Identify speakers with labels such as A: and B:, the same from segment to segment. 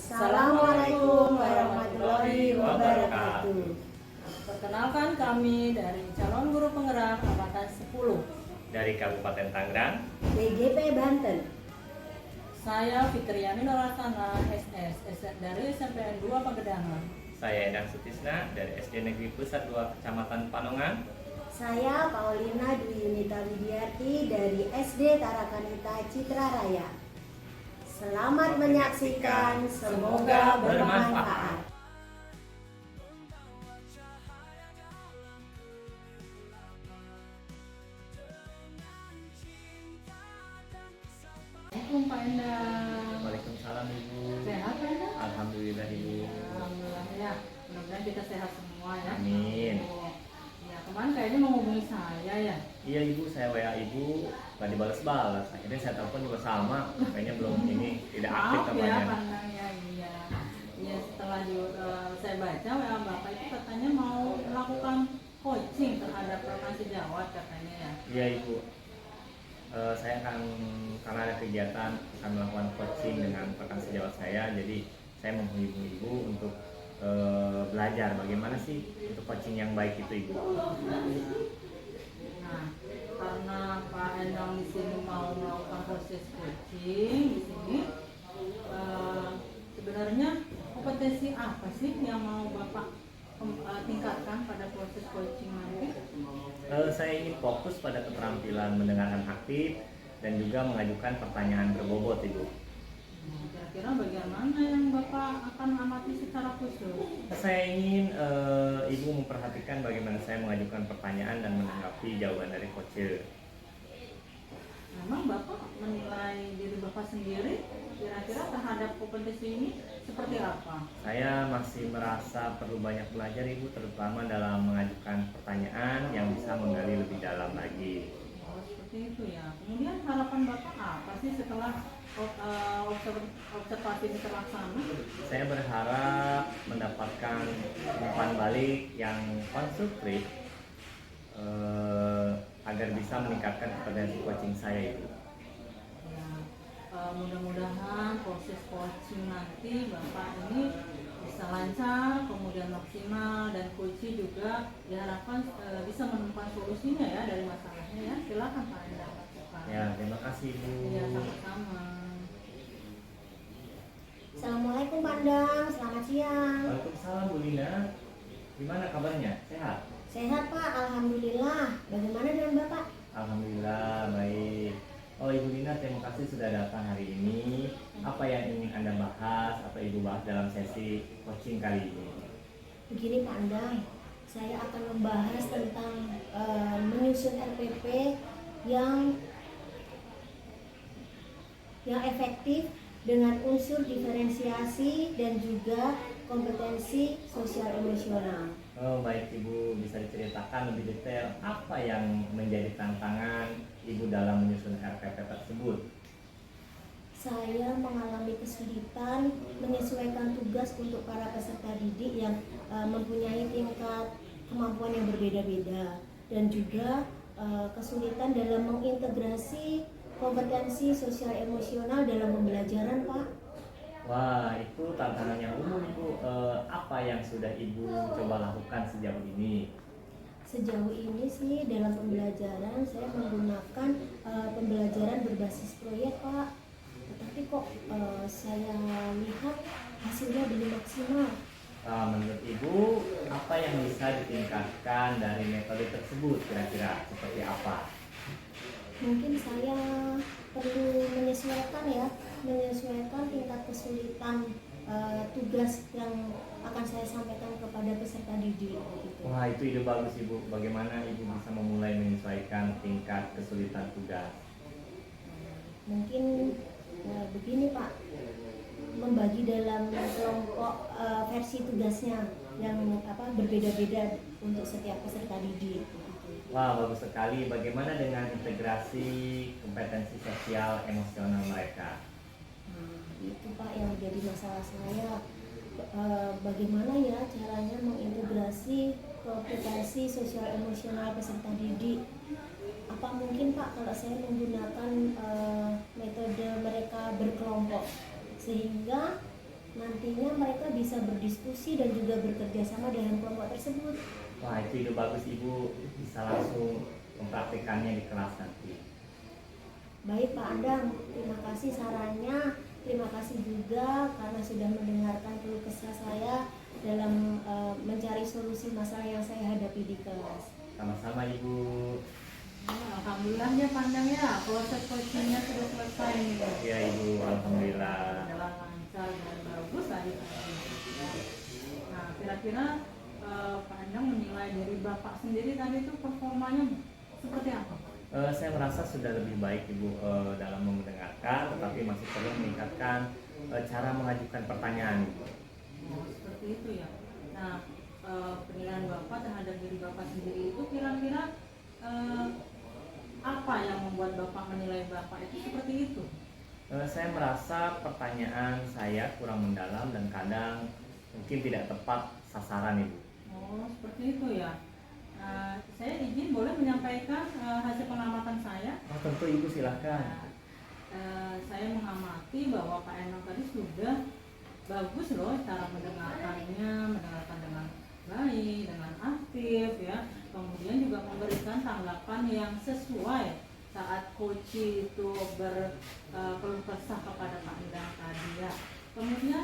A: Assalamualaikum warahmatullahi wabarakatuh.
B: Perkenalkan kami dari calon guru penggerak angkatan 10
C: dari Kabupaten Tangerang,
A: BGP Banten.
B: Saya Fitriani Noratana, SS dari SMPN 2 Pagedangan.
C: saya Endang Sutisna dari SD Negeri Pusat 2 Kecamatan Panongan.
A: Saya Paulina Dwi Yunita Widiarti dari SD Tarakanita Citra Raya. Selamat menyaksikan, semoga bermanfaat.
B: Assalamualaikum Pak Endang.
C: Waalaikumsalam Ibu.
B: Sehat Pak Endang?
C: Alhamdulillah Ibu.
B: Alhamdulillah ya. Mudah-mudahan kita sehat semua ya.
C: Amin.
B: Ya, kemarin kayaknya mau hubungi saya ya.
C: Iya Ibu, saya WA Ibu nggak dibalas-balas. Akhirnya saya telepon juga sama, kayaknya belum tidak aktif
B: Maaf ya
C: namanya.
B: Pak Endang ya. Iya. Ya setelah saya baca WA Bapak itu katanya mau melakukan coaching terhadap rekan sejawat katanya ya.
C: Iya Ibu. Saya akan, karena ada kegiatan, akan melakukan coaching dengan rekan sejawat saya. Jadi saya menghubungi Ibu untuk belajar bagaimana sih untuk coaching yang baik itu Ibu.
B: Nah, karena Pak Endang di sini mau melakukan proses coaching di sini, sebenarnya kompetensi apa sih yang mau Bapak tingkatkan pada proses coaching nanti?
C: Saya ingin fokus pada keterampilan mendengarkan aktif dan juga mengajukan pertanyaan berbobot Ibu.
B: Kira-kira bagian mana yang Bapak akan amati secara khusus?
C: Saya ingin Ibu memperhatikan bagaimana saya mengajukan pertanyaan dan menanggapi jawaban dari coach.
B: Memang Bapak menilai diri Bapak sendiri kira-kira terhadap kompetensi ini seperti apa?
C: Saya masih merasa perlu banyak belajar Ibu, terutama dalam mengajukan pertanyaan yang bisa menggali lebih dalam lagi.
B: Oh, seperti itu ya. Kemudian harapan Bapak apa sih setelah observasi ini terlaksana?
C: Saya berharap mendapatkan umpan balik yang konstruktif agar bisa meningkatkan kompetensi coaching saya Ibu.
B: Mudah-mudahan proses coaching nanti Bapak ini bisa lancar, kemudian maksimal, dan coaching juga diharapkan bisa menemukan solusinya ya dari masalahnya ya. Silakan Pak Endang.
C: Ya, terima kasih Ibu.
B: Ya, sama-sama.
A: Assalamualaikum Pandang, selamat siang.
C: Waalaikumsalam Bu Lina. Gimana kabarnya? Sehat?
A: Sehat Pak, Alhamdulillah. Bagaimana dengan Bapak?
C: Alhamdulillah baik. Oh Ibu Lina, terima kasih sudah datang hari ini. Apa yang ingin Anda bahas atau Ibu bahas dalam sesi coaching kali ini?
A: Begini Pak Andang, saya akan membahas tentang menyusun RPP yang efektif dengan unsur diferensiasi dan juga kompetensi sosial emosional.
C: Oh baik Ibu, bisa diceritakan lebih detail apa yang menjadi tantangan Ibu dalam menyusun RPP tersebut?
A: Saya mengalami kesulitan menyesuaikan tugas untuk para peserta didik yang mempunyai tingkat kemampuan yang berbeda-beda dan juga kesulitan dalam mengintegrasi kompetensi sosial emosional dalam pembelajaran Pak.
C: Wah, itu tantangan yang umum Ibu. Apa yang sudah Ibu coba lakukan sejauh ini?
A: Sejauh ini sih dalam pembelajaran saya menggunakan pembelajaran berbasis proyek Pak. Tetapi kok saya lihat hasilnya belum maksimal.
C: Menurut Ibu, apa yang bisa ditingkatkan dari metode tersebut kira-kira seperti apa?
A: Mungkin saya perlu menyesuaikan tingkat kesulitan tugas yang akan saya sampaikan kepada peserta didik gitu.
C: Wah, itu ide bagus Ibu. Bagaimana Ibu bisa memulai menyesuaikan tingkat kesulitan tugas?
A: Mungkin begini Pak, membagi dalam kelompok versi tugasnya yang berbeda-beda untuk setiap peserta didik.
C: Wah, bagus sekali. Bagaimana dengan integrasi kompetensi sosial emosional mereka?
A: Itu Pak yang menjadi masalah saya. Bagaimana ya caranya mengintegrasi kompetensi sosial emosional peserta didik? Apa mungkin Pak kalau saya menggunakan metode mereka berkelompok sehingga nantinya mereka bisa berdiskusi dan juga bekerja sama dalam kelompok tersebut.
C: Wah, itu ide bagus Ibu, bisa langsung mempraktikannya di kelas nanti.
A: Baik Pak Andang, terima kasih sarannya. Terima kasih juga karena sudah mendengarkan keluh kesah saya dalam mencari solusi masalah yang saya hadapi di kelas.
C: Sama-sama Ibu.
B: Alhamdulillah ya Pandang ya, proses coachingnya sudah selesai nih.
C: Ya Ibu, alhamdulillah.
B: Jalan lancar dan bagus tadi. Nah, kira-kira Pandang menilai dari Bapak sendiri tadi itu performanya seperti apa?
C: Saya merasa sudah lebih baik Ibu dalam mendengarkan, tetapi masih perlu meningkatkan cara mengajukan pertanyaan Ibu.
B: Oh, seperti itu ya. Nah, penilaian Bapak terhadap diri Bapak sendiri itu kira-kira apa yang membuat Bapak menilai Bapak itu seperti itu?
C: Saya merasa pertanyaan saya kurang mendalam dan kadang mungkin tidak tepat sasaran Ibu.
B: Oh, seperti itu ya. Saya izin boleh menyampaikan hasil pengamatan saya.
C: Oh, tentu Ibu silahkan.
B: Saya mengamati bahwa Pak Enong tadi sudah bagus loh cara mendengarkannya, mendengarkan dengan baik, dengan aktif ya. Kemudian juga memberikan tanggapan yang sesuai saat coach itu berkeluh kesah kepada Pak Endang tadi ya. Kemudian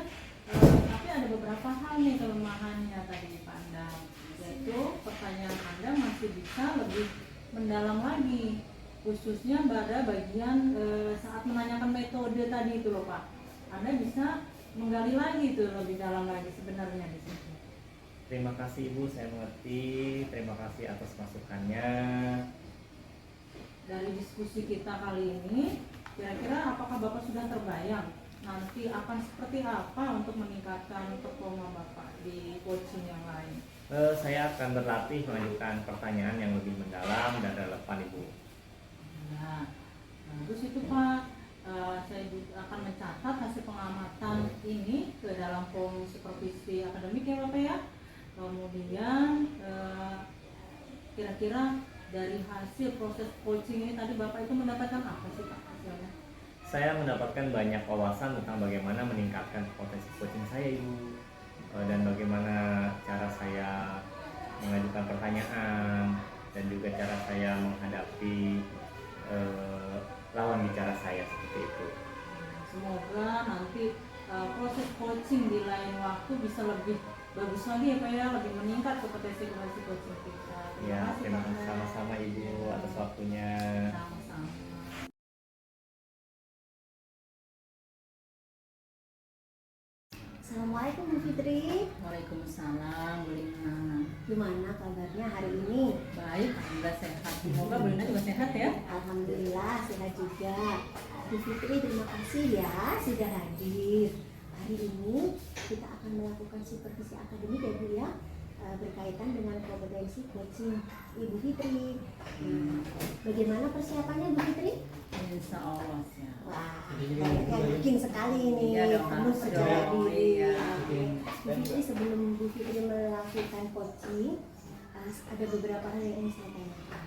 B: tapi ada beberapa hal nih kelemahannya tadi Pak Endang, yaitu pertanyaan Anda masih bisa lebih mendalam lagi, khususnya pada bagian saat menanyakan metode tadi itu loh Pak. Anda bisa menggali lagi itu lebih dalam lagi sebenarnya di situ.
C: Terima kasih Ibu, saya mengerti. Terima kasih atas masukannya.
B: Dari diskusi kita kali ini, kira-kira apakah Bapak sudah terbayang nanti akan seperti apa untuk meningkatkan performa Bapak di coaching yang lain?
C: Saya akan berlatih mengajukan pertanyaan yang lebih mendalam dan relevan Ibu.
B: Nah, bagus itu Pak. Saya juga akan mencatat hasil pengamatan ini ke dalam form supervisi akademik ya Bapak ya. Kemudian kira-kira dari hasil proses coaching ini tadi Bapak itu mendapatkan apa sih Pak hasilnya?
C: Saya mendapatkan banyak wawasan tentang bagaimana meningkatkan potensi coaching saya Ibu, dan bagaimana cara saya mengajukan pertanyaan dan juga cara saya menghadapi lawan bicara saya seperti itu.
B: Semoga nanti proses coaching di lain waktu bisa lebih bagus lagi ya Pak ya, lebih meningkat kompetensi coaching kita.
C: Ya, terima
B: Pak.
C: kasih sama-sama Ibu atas waktunya.
B: Sama-sama.
A: Assalamualaikum Bu Fitri.
B: Waalaikumsalam, Bu Lina.
A: Gimana kabarnya hari ini?
B: Baik, alhamdulillah sehat. Semoga Bu Lina juga sehat ya.
A: Alhamdulillah sehat juga. Bu Fitri terima kasih ya sudah hadir. Hari ini kita akan melakukan supervisi akademik ya Bu ya, berkaitan dengan kompetensi coaching Ibu Fitri. Bagaimana persiapannya Bu Fitri?
B: Insya Allah ya.
A: Wah, kayaknya yakin sekali ini.
B: Iya dong,
A: Kamu sudah
B: dong,
A: hadir.
B: iya.
A: Bu Fitri, sebelum Bu Fitri melakukan coaching, ada beberapa hal yang ingin saya tanyakan.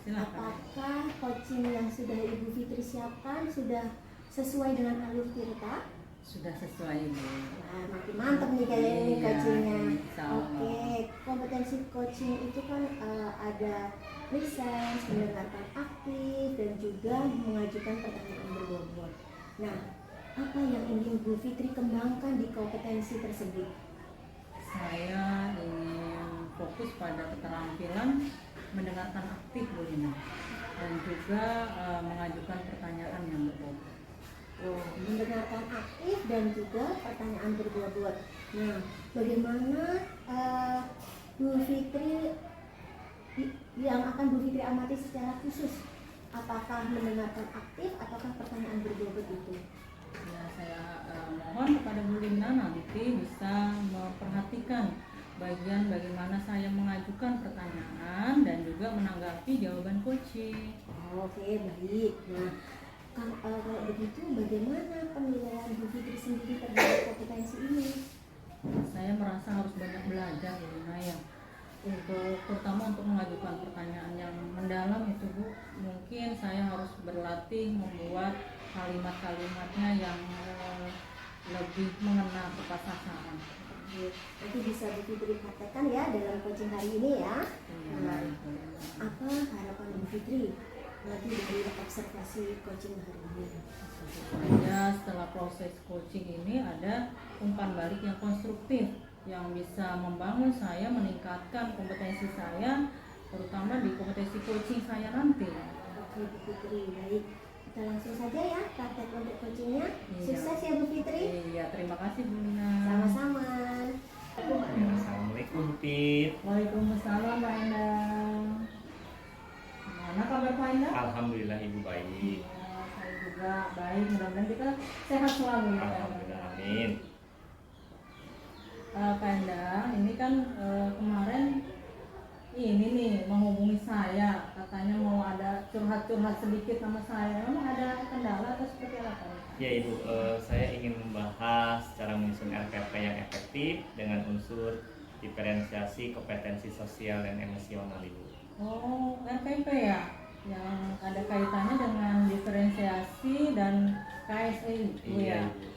B: Silakan.
A: Apakah coaching yang sudah Ibu Fitri siapkan sudah sesuai dengan alur kita?
B: Sudah sesuai Bu.
A: Nah, makin mantap nih kayaknya ini
B: Iya,
A: coachingnya.
B: insya Allah.
A: Oke, kompetensi coaching itu kan ada presence, mendengarkan aktif, dan juga mengajukan pertanyaan berbobot. Nah, apa yang ingin Bu Fitri kembangkan di kompetensi tersebut?
B: Saya ingin fokus pada keterampilan mendengarkan aktif Bu Lina, dan juga mengajukan pertanyaan yang berbobot.
A: Mendengarkan aktif dan juga pertanyaan berbobot. Nah, bagaimana Bu Fitri yang akan Bu Fitri amati secara khusus? Apakah mendengarkan aktif ataukah pertanyaan berbobot itu?
B: Ya, saya mohon kepada Bu Lina nanti bisa memperhatikan bagian bagaimana saya mengajukan pertanyaan dan juga menanggapi jawaban coaching.
A: Oke, baik. Nah, kalau begitu bagaimana penilaian Bu Fitri sendiri terhadap kompetensi ini?
B: Saya merasa harus banyak belajar Bu Lina ya, terutama untuk mengajukan pertanyaan yang mendalam itu Bu. Mungkin saya harus berlatih membuat kalimat-kalimatnya yang lebih mengena tepat sasaran.
A: Nanti bisa Bu Fitri praktekkan ya dalam coaching hari ini ya.
B: Iya,
A: Nah,
B: Ibu.
A: apa harapan Bu Fitri nanti dari observasi coaching hari ini?
B: Ya, setelah proses coaching ini ada umpan balik yang konstruktif yang bisa membangun saya, meningkatkan kompetensi saya, terutama di kompetensi coaching saya nanti.
A: Oke Bu Fitri, baik. Kita langsung saja ya praktek untuk coachingnya.
B: Iya.
A: Sukses ya Bu Fitri.
B: Iya, terima kasih Bu Lina.
A: Sama-sama.
C: Ya, Assalamualaikum Fit.
B: Waalaikumsalam Pak Endang. Gimana kabar Pak Endang?
C: Alhamdulillah Ibu baik.
B: Ya, saya juga baik, mudah-mudahan kita sehat selalu ya Pak Endang.
C: Alhamdulillah amin.
B: Pak Endang, ini kan kemarin ini nih menghubungi saya, katanya mau ada curhat-curhat sedikit sama saya. Memang ada kendala atau seperti apa?
C: Ya Ibu, saya ingin membahas cara menyusun RPP yang efektif dengan unsur diferensiasi kompetensi sosial dan emosional Ibu.
B: Oh, RPP ya, yang ada kaitannya dengan diferensiasi dan KSE itu ya.
C: Ibu.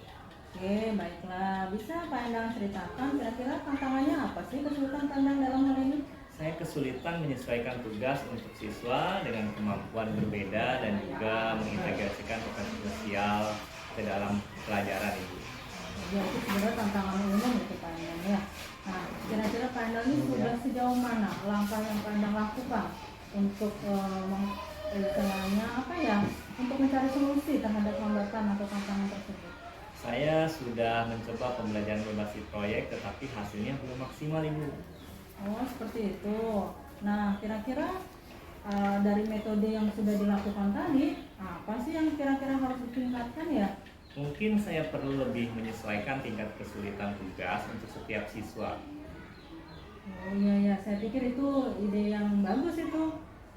B: Oke, baiklah. Bisa Pak Endang ceritakan kira-kira tantangannya apa sih, kesulitan Pak Endang dalam hal ini?
C: Saya kesulitan menyesuaikan tugas untuk siswa dengan kemampuan berbeda dan juga mengintegrasikan kompetensi sosial ke dalam pelajaran Ibu.
B: Jadi sebenarnya tantangan umum itu Pak Endang ya. Nah, kira-kira Pak Endang ini sudah sejauh mana langkah yang Pak Endang lakukan untuk istilahnya apa ya, untuk mencari solusi terhadap hambatan atau tantangan tersebut?
C: Saya sudah mencoba pembelajaran berbasis proyek tetapi hasilnya belum maksimal Ibu.
B: Oh, seperti itu. Nah, kira-kira dari metode yang sudah dilakukan tadi, apa sih yang kira-kira harus ditingkatkan ya?
C: Mungkin saya perlu lebih menyesuaikan tingkat kesulitan tugas untuk setiap siswa.
B: Oh iya ya, saya pikir itu ide yang bagus itu.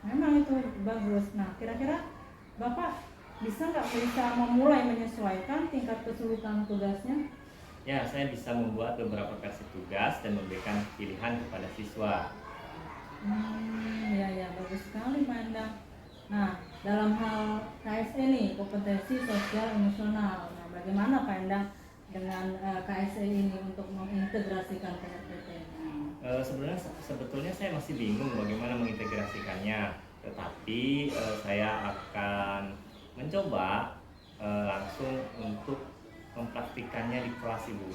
B: Memang itu bagus. Nah, kira-kira Bapak bisa memulai menyesuaikan tingkat kesulitan tugasnya?
C: Ya, saya bisa membuat beberapa versi tugas dan memberikan pilihan kepada siswa.
B: Ya, bagus sekali Pak Endang. Nah, dalam hal KSE nih, kompetensi sosial emosional. Nah, bagaimana Pak Endang dengan KSE ini untuk mengintegrasikan PRPT-nya?
C: Sebetulnya saya masih bingung bagaimana mengintegrasikannya, tetapi saya akan mencoba langsung untuk mempraktikannya di kelas Ibu.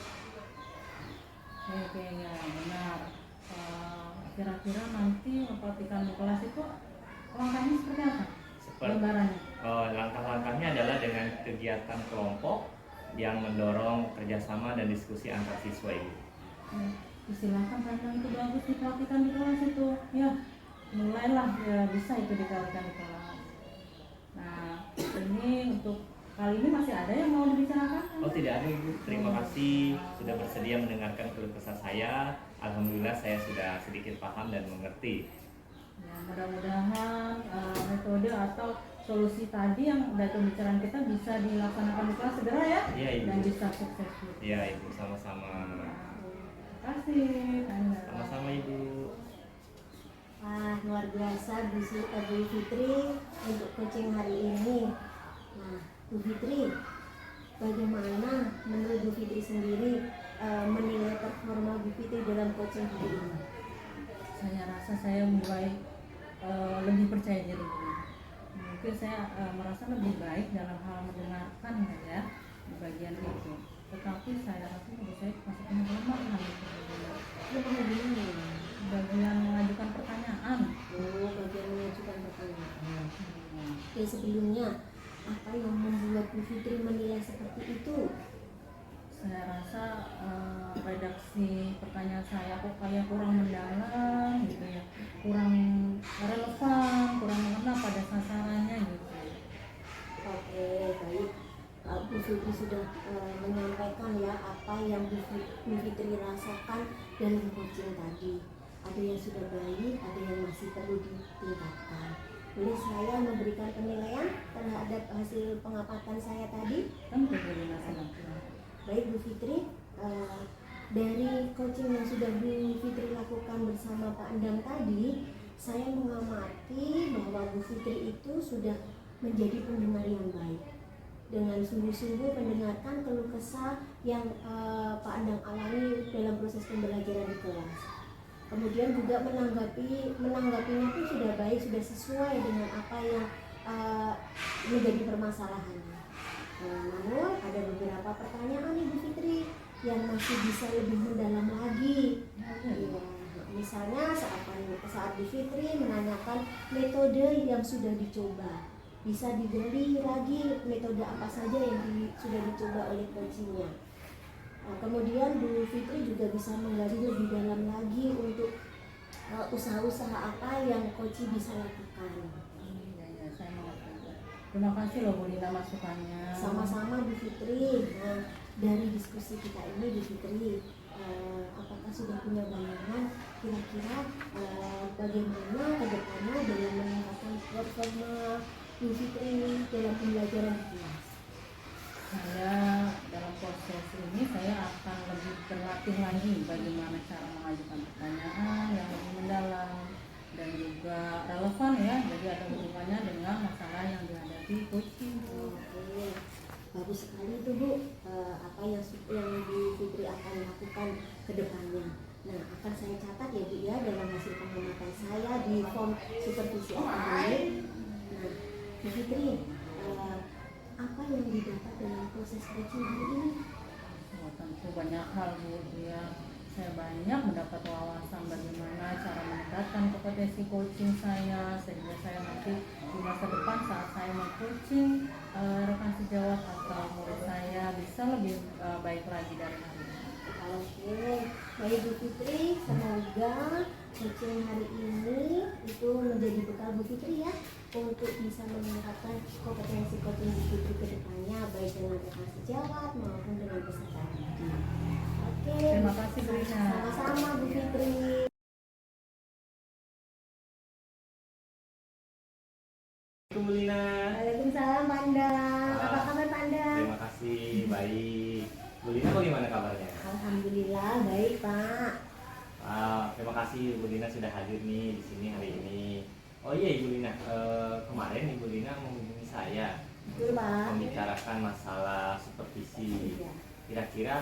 B: Oke, ya benar. Kira-kira nanti mempraktikkan di kelas itu langkahnya seperti apa? Gambarannya.
C: Langkah-langkahnya adalah dengan kegiatan kelompok yang mendorong kerjasama dan diskusi antar siswa Ibu.
B: Silakan Pak, itu bagus dipraktikkan di kelas itu. Ya, mulailah ya, bisa itu dipraktikkan di kelas. Nah, ini untuk kali ini masih ada yang mau dibicarakan?
C: Oh, tidak ada Ibu. Terima kasih sudah bersedia mendengarkan keluh kesah saya. Alhamdulillah saya sudah sedikit paham dan mengerti.
B: Ya, mudah-mudahan metode atau solusi tadi yang dari pembicaraan kita bisa dilaksanakan di kelas segera ya.
C: Iya Ibu.
B: Dan bisa sukses.
C: Iya Ibu, sama-sama.
B: Terima kasih Anda.
C: Sama-sama Ibu.
A: Wah, luar biasa Bu Fitri untuk coaching hari ini. Nah, Bu Fitri, bagaimana menurut Bu Fitri sendiri menilai performa Bu Fitri dalam coaching hari ini?
B: Saya rasa saya mulai lebih percaya diri. Mungkin saya merasa lebih baik dalam hal mendengarkan ya di bagian itu. Tetapi saya rasa saya masih punya kelemahan bagian mengajukan pertanyaan.
A: Oh, bagian mengajukan pertanyaan. Oke, sebelumnya apa yang membuat Bu Fitri menilai seperti itu?
B: Saya rasa redaksi pertanyaan saya kok kayak kurang mendalam gitu ya, kurang relevan, kurang mengena pada sasarannya gitu.
A: Oke, baik. Bu Fitri sudah menyampaikan ya apa yang Bu Fitri rasakan dalam coaching tadi. Ada yang sudah baik, ada yang masih perlu ditingkatkan. Boleh saya memberikan penilaian terhadap hasil pengamatan saya tadi?
B: Tentu boleh masalah.
A: Baik Bu Fitri, dari coaching yang sudah Bu Fitri lakukan bersama Pak Endang tadi, saya mengamati bahwa Bu Fitri itu sudah menjadi pendengar yang baik. dengan sungguh-sungguh mendengarkan keluh kesah yang Pak Andang alami dalam proses pembelajaran di kelas. Kemudian juga menanggapinya pun sudah baik, sudah sesuai dengan apa yang menjadi permasalahannya. Namun ada beberapa pertanyaan Ibu Fitri yang masih bisa lebih mendalam lagi. Ya, misalnya saat Bu Fitri menanyakan metode yang sudah dicoba, bisa digali lagi metode apa saja yang sudah dicoba oleh coachingnya. Nah, kemudian Bu Fitri juga bisa menggali lebih dalam lagi untuk usaha-usaha apa yang coaching bisa lakukan.
B: Ya, saya mengerti. Terima kasih loh Bu Lina masukannya.
A: Sama-sama Bu Fitri. Nah, dari diskusi kita ini Bu Fitri, apakah sudah punya bayangan kira-kira bagaimana ke depannya dalam meningkatkan performa Bu Fitri dalam pembelajaran di kelas?
B: Saya dalam proses ini saya akan lebih berlatih lagi bagaimana cara mengajukan pertanyaan yang lebih mendalam dan juga relevan ya, jadi ada hubungannya dengan masalah yang dihadapi coaching.
A: Oke, bagus sekali tuh Bu. Apa yang Bu Fitri akan lakukan ke depannya. Nah, akan saya catat ya Bu ya dalam hasil pengamatan saya di form supervisi akademik. Nah, Bu Fitri, apa yang didapat dalam proses coaching hari ini?
B: Oh, tentu banyak hal Bu ya. Saya banyak mendapat wawasan bagaimana cara meningkatkan kompetensi coaching saya, sehingga saya nanti di masa depan saat saya meng-coaching rekan sejawat atau murid saya bisa lebih baik lagi dari hari ini.
A: Oke, baik Bu Fitri, semoga coaching hari ini itu menjadi bekal Bu Fitri ya untuk bisa meningkatkan kompetensi coaching Bu Fitri ke depannya, baik dengan rekan sejawat maupun dengan peserta didik. Oke,
B: Terima kasih Bu Lina.
A: sama-sama Bu Fitri.
C: Bu Lina.
A: Waalaikumsalam Pak Andang. Apa kabar Pak Andang?
C: Terima kasih, baik. Bu Lina bagaimana kabarnya?
A: Alhamdulillah baik Pak.
C: Terima kasih Ibu Lina sudah hadir nih di sini hari ini. Oh iya Ibu Lina, kemarin Ibu Lina menghubungi saya
A: Betul Pak.
C: membicarakan masalah supervisi.
A: Iya.
C: Kira-kira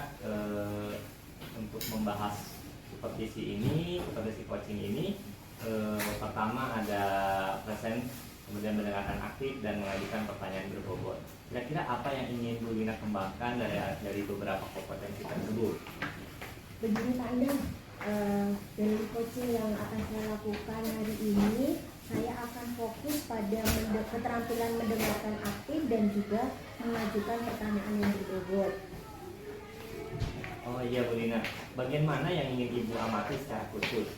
C: untuk membahas supervisi ini, supervisi coaching ini, pertama ada present, kemudian mendengarkan aktif dan mengajukan pertanyaan berbobot. Kira-kira apa yang ingin Bu Lina kembangkan dari beberapa kompetensi tersebut?
A: Begini Pak Andang, dari coaching yang akan saya lakukan hari ini, saya akan fokus pada keterampilan mendengarkan aktif dan juga mengajukan pertanyaan yang berbobot.
C: Oh iya Bu Lina, bagian mana yang ingin Ibu amati secara khusus?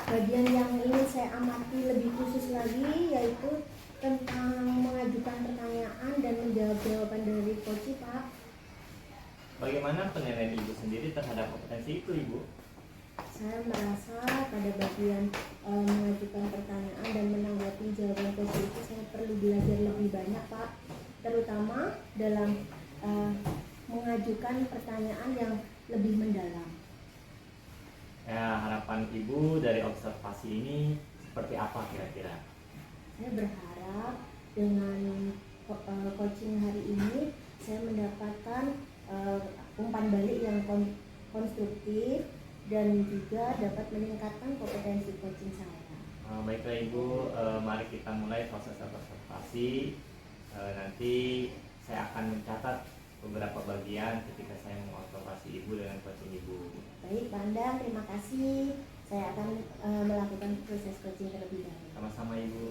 A: Bagian yang ingin saya amati lebih khusus lagi yaitu tentang mengajukan pertanyaan dan menjawab jawaban dari coach Pak.
C: Bagaimana penilaian Ibu sendiri terhadap kompetensi itu Ibu?
A: Saya merasa pada bagian mengajukan pertanyaan dan menanggapi jawaban coach itu saya perlu belajar lebih banyak Pak, terutama dalam mengajukan pertanyaan yang lebih mendalam.
C: Ya, harapan Ibu dari observasi ini seperti apa kira-kira?
A: Saya berharap dengan coaching hari ini saya mendapatkan umpan balik yang konstruktif dan juga dapat meningkatkan kompetensi coaching saya.
C: Baiklah Ibu, mari kita mulai proses observasi. Nanti saya akan mencatat beberapa bagian ketika saya mengobservasi Ibu dengan coaching Ibu.
A: Baik Pak Andang, terima kasih. Saya akan melakukan proses coaching terlebih dahulu.
C: Sama-sama Ibu.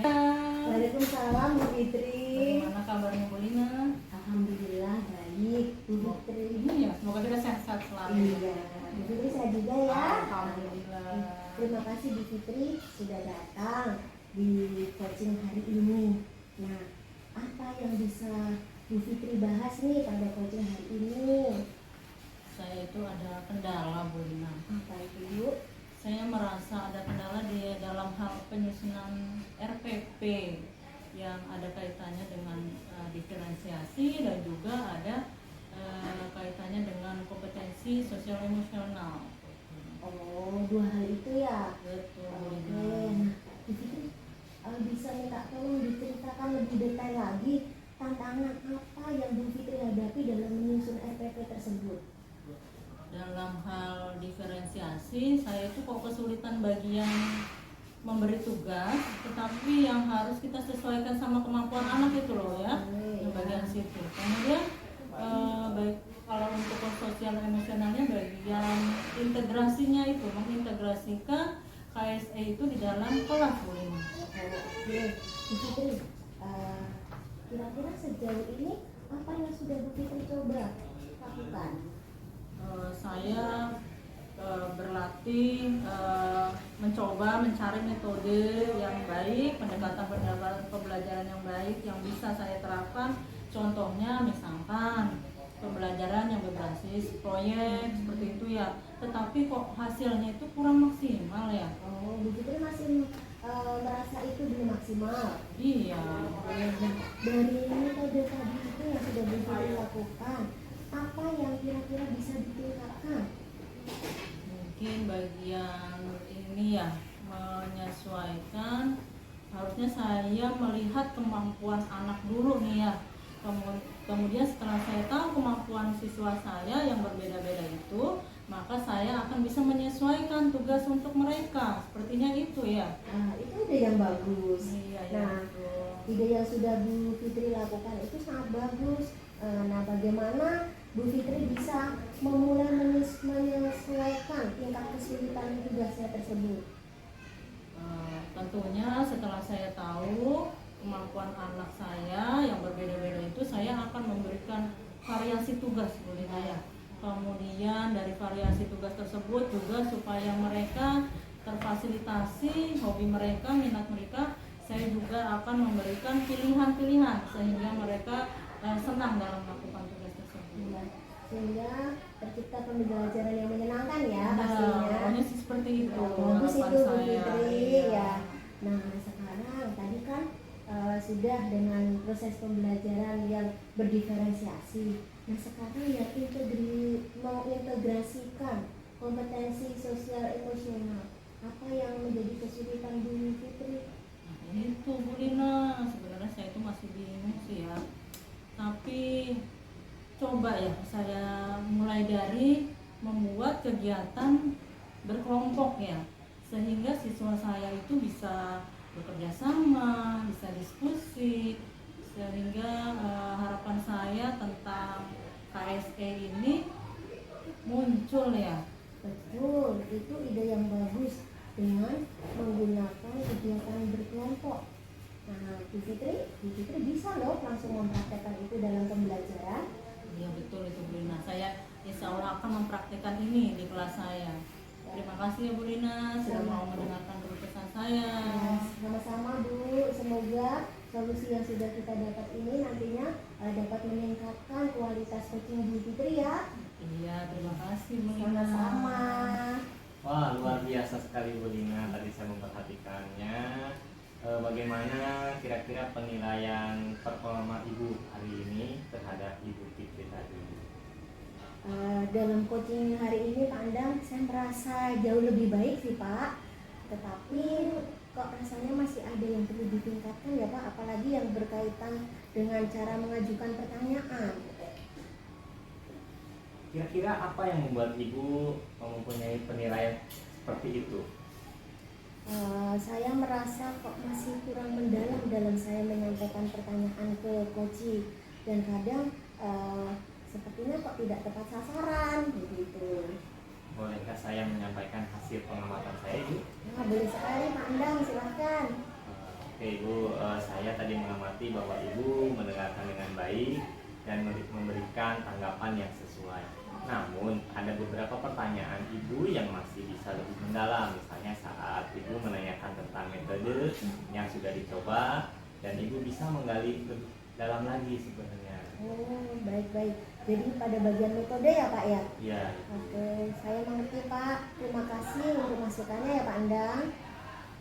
A: Waalaikumsalam Bu Fitri.
B: Bagaimana kabarnya Bu Lina?
A: Alhamdulillah baik Bu Fitri.
B: Iya, semoga kita sehat-sehat selalu.
A: Iya, Bu Fitri saya juga ya.
B: Alhamdulillah.
A: Terima kasih Bu Fitri sudah datang di coaching hari ini. Nah, apa yang bisa Bu Fitri bahas nih pada coaching hari ini?
B: Saya itu ada kendala Bu Lina.
A: Apa itu Bu?
B: Saya merasa ada kendala di dalam hal penyusunan RPP yang ada kaitannya dengan diferensiasi dan juga ada kaitannya dengan kompetensi sosial emosional.
A: Oh, dua hal itu ya.
B: Betul.
A: Oke, nah, Bu Fitri bisa minta tolong diceritakan lebih
B: sih saya itu kok kesulitan bagian memberi tugas, tetapi yang harus kita sesuaikan sama kemampuan anak itu loh ya, yang bagian situ. Kemudian baik kalau untuk sosial emosionalnya bagian integrasinya itu mengintegrasikan KSE itu di dalam kelas Bu Lina.
A: Oke, Bu Fitri, kira-kira sejauh ini apa yang sudah Bu Fitri coba lakukan?
B: Saya berlatih, mencoba mencari metode yang baik, pendekatan pembelajaran yang baik yang bisa saya terapkan. Contohnya misalkan pembelajaran yang berbasis proyek seperti itu ya, tetapi kok hasilnya itu kurang maksimal ya.
A: Oh, Bu Fitri masih merasa itu belum maksimal.
B: Iya.
A: Dari metode tadi itu yang sudah Bu Fitri lakukan, apa yang kira-kira bisa ditingkatkan?
B: Mungkin bagian ini ya, menyesuaikan, harusnya saya melihat kemampuan anak dulu nih ya. Kemudian setelah saya tahu kemampuan siswa saya yang berbeda-beda itu, maka saya akan bisa menyesuaikan tugas untuk mereka. Sepertinya itu ya.
A: Itu ide yang bagus.
B: Iya,
A: Nah, ide yang sudah Bu Fitri lakukan itu sangat bagus. Nah, bagaimana Bu Fitri bisa memulai menyesuaikan tingkat kesulitan tugasnya tersebut?
B: Tentunya setelah saya tahu kemampuan anak saya yang berbeda-beda itu, saya akan memberikan variasi tugas Bu Lina ya. Kemudian dari variasi tugas tersebut juga supaya mereka terfasilitasi hobi mereka, minat mereka, saya juga akan memberikan pilihan-pilihan sehingga mereka senang dalam melakukan tugas tersebut.
A: Sehingga tercipta pembelajaran yang menyenangkan ya
B: Nah,
A: pastinya.
B: pokoknya sih seperti itu.
A: Bagus itu Bu
B: harapan saya.
A: Fitri
B: Iya.
A: ya. Nah, sekarang tadi kan sudah dengan proses pembelajaran yang berdiferensiasi. Nah, sekarang yang mau integrasikan kompetensi sosial emosional, apa yang menjadi kesulitan Bu Fitri?
B: Nah, itu Bu Lina, sebenarnya saya itu masih bingung sih ya. Tapi coba ya saya mulai dari membuat kegiatan berkelompok ya, sehingga siswa saya itu bisa bekerja sama, bisa diskusi, sehingga harapan saya tentang KSE ini muncul ya.
A: Betul, itu ide yang bagus dengan menggunakan kegiatan berkelompok. Nah, Bu Fitri bisa loh langsung mempraktekkan itu dalam pembelajaran.
B: Iya betul itu Bu Lina. Saya insya Allah akan mempraktikkan ini di kelas saya. Terima kasih ya Bu Lina sudah mau mendengarkan keluh kesah saya.
A: Sama-sama Bu, semoga solusi yang sudah kita dapat ini nantinya dapat meningkatkan kualitas coaching Bu Fitri ya.
B: Iya, terima kasih Bu Lina.
A: Sama-sama.
C: Wah, luar biasa sekali Bu Lina, tadi saya memperhatikannya. Bagaimana kira-kira penilaian performa Ibu hari ini terhadap Ibu Fitri tadi?
A: Dalam coaching hari ini Pak Andang, saya merasa jauh lebih baik sih Pak. Tetapi kok rasanya masih ada yang perlu ditingkatkan ya Pak, apalagi yang berkaitan dengan cara mengajukan pertanyaan.
C: Kira-kira apa yang membuat Ibu mempunyai penilaian seperti itu?
A: Saya merasa kok masih kurang mendalam dalam saya menyampaikan pertanyaan ke coaching, dan kadang sepertinya kok tidak tepat sasaran begitu.
C: Bolehkah saya menyampaikan hasil pengamatan saya, Ibu?
A: Nah, boleh sekali Pak Andang, silahkan.
C: Oke Ibu, saya tadi mengamati bahwa Ibu mendengarkan dengan baik dan memberikan tanggapan yang sesuai. Namun ada beberapa pertanyaan Ibu yang masih bisa lebih mendalam. Misalnya saat Ibu menanyakan tentang metode yang sudah dicoba, dan Ibu bisa menggali lebih dalam lagi sebenarnya.
A: Oh, baik-baik. Jadi pada bagian metode ya Pak ya?
C: Iya.
A: Oke, saya mengerti Pak. Terima kasih untuk masukannya ya Pak Andang.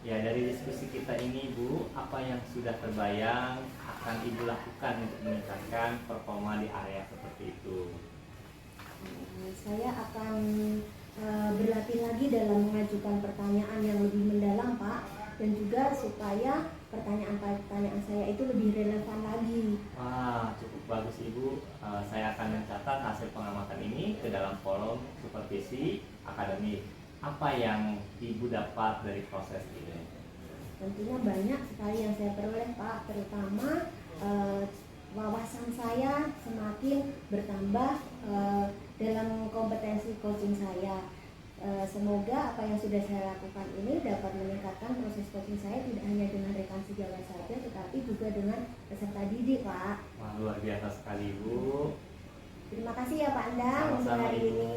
C: Ya, dari diskusi kita ini Bu, apa yang sudah terbayang akan Ibu lakukan untuk meningkatkan performa di area seperti itu?
A: Saya akan berlatih lagi dalam mengajukan pertanyaan yang lebih mendalam Pak, dan juga supaya pertanyaan-pertanyaan saya itu lebih relevan lagi.
C: Wah, cukup bagus Ibu. Saya akan mencatat hasil pengamatan ini ke dalam kolom supervisi akademik. apa yang Ibu dapat dari proses ini?
A: Tentunya banyak sekali yang saya peroleh Pak, terutama wawasan saya semakin bertambah dalam kompetensi coaching saya. Semoga apa yang sudah saya lakukan ini dapat meningkatkan proses coaching saya tidak hanya dengan rekan sejawat saja, tetapi juga dengan peserta didik Pak.
C: Wah, luar biasa sekali Ibu.
A: Terima kasih ya Pak Andang untuk
C: Sama-sama
A: hari
C: Ibu.
A: ini.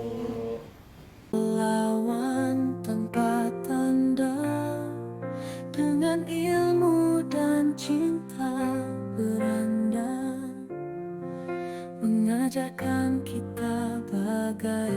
D: Lawan tanpa tanda, dengan ilmu dan cinta beranda, mengajarkan kita bagai